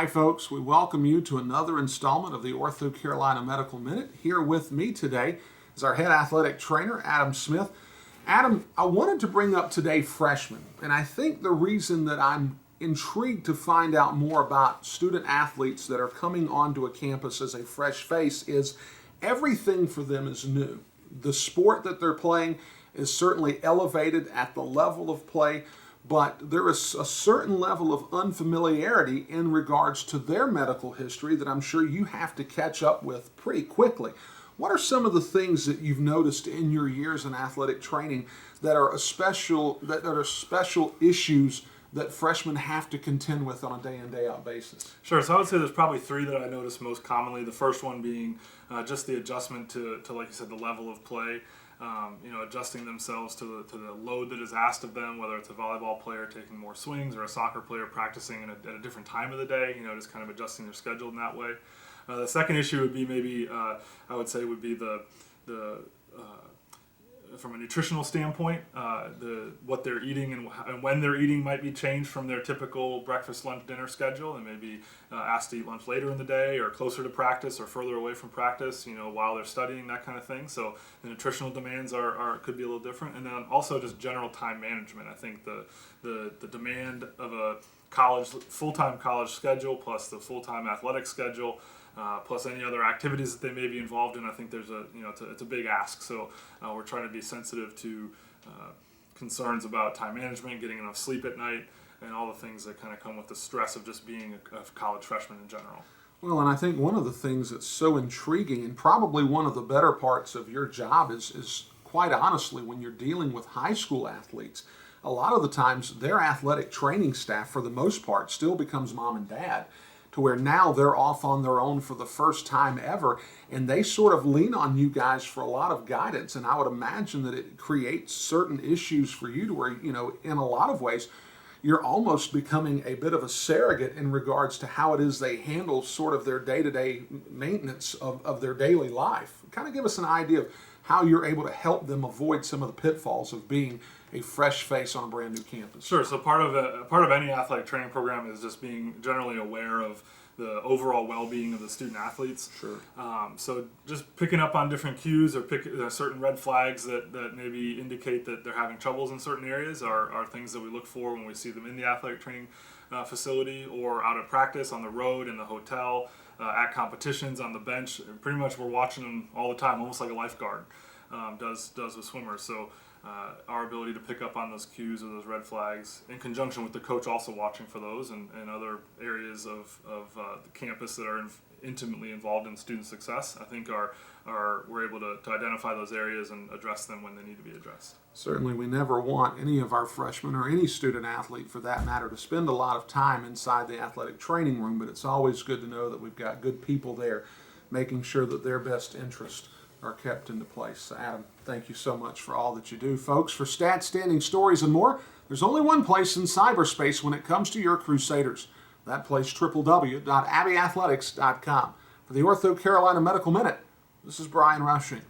Hi folks, we welcome you to another installment of the OrthoCarolina Medical Minute. Here with me today is our head athletic trainer, Adam Smith. Adam, I wanted to bring up today freshmen, and I think the reason that I'm intrigued to find out more about student athletes that are coming onto a campus as a fresh face is everything for them is new. The sport that they're playing is certainly elevated at the level of play, but there is a certain level of unfamiliarity in regards to their medical history that I'm sure you have to catch up with pretty quickly. What are some of the things that you've noticed in your years in athletic training that are special issues that freshmen have to contend with on a day in, day out basis? Sure. So I would say there's probably three that I notice most commonly. The first one being just the adjustment to, like you said, the level of play. Adjusting themselves to the load that is asked of them, whether it's a volleyball player taking more swings or a soccer player practicing at a different time of the day, just kind of adjusting their schedule in that way. The second issue would be maybe, I would say, would be the from a nutritional standpoint, what they're eating and when they're eating might be changed from their typical breakfast, lunch, dinner schedule, and maybe asked to eat lunch later in the day or closer to practice or further away from practice, while they're studying, that kind of thing. So the nutritional demands could be a little different, and then also just general time management. I think the demand of a full-time college schedule plus the full-time athletic schedule, plus any other activities that they may be involved in, I think there's it's a big ask. So we're trying to be sensitive to concerns about time management, getting enough sleep at night, and all the things that kind of come with the stress of just being a college freshman in general. Well, and I think one of the things that's so intriguing, and probably one of the better parts of your job is quite honestly, when you're dealing with high school athletes, a lot of the times their athletic training staff, for the most part, still becomes mom and dad, to where now they're off on their own for the first time ever, and they sort of lean on you guys for a lot of guidance. And I would imagine that it creates certain issues for you to where, in a lot of ways, you're almost becoming a bit of a surrogate in regards to how it is they handle sort of their day-to-day maintenance of their daily life. Kind of give us an idea of how you're able to help them avoid some of the pitfalls of being a fresh face on a brand new campus. Sure. So part of any athletic training program is just being generally aware of the overall well-being of the student athletes. Sure. So just picking up on different cues or certain red flags that maybe indicate that they're having troubles in certain areas are things that we look for when we see them in the athletic training facility or out at practice, on the road, in the hotel, at competitions, on the bench. Pretty much we're watching them all the time, almost like a lifeguard does with swimmers. So our ability to pick up on those cues or those red flags, in conjunction with the coach also watching for those and other areas of the campus that are intimately involved in student success, I think we're able to identify those areas and address them when they need to be addressed. Certainly, we never want any of our freshmen or any student athlete for that matter to spend a lot of time inside the athletic training room, but it's always good to know that we've got good people there making sure that their best interests are kept into place. So Adam, thank you so much for all that you do. Folks, for stats, standing stories, and more, there's only one place in cyberspace when it comes to your Crusaders. That place, www.abbeyathletics.com. For the OrthoCarolina Medical Minute, this is Brian Rushing.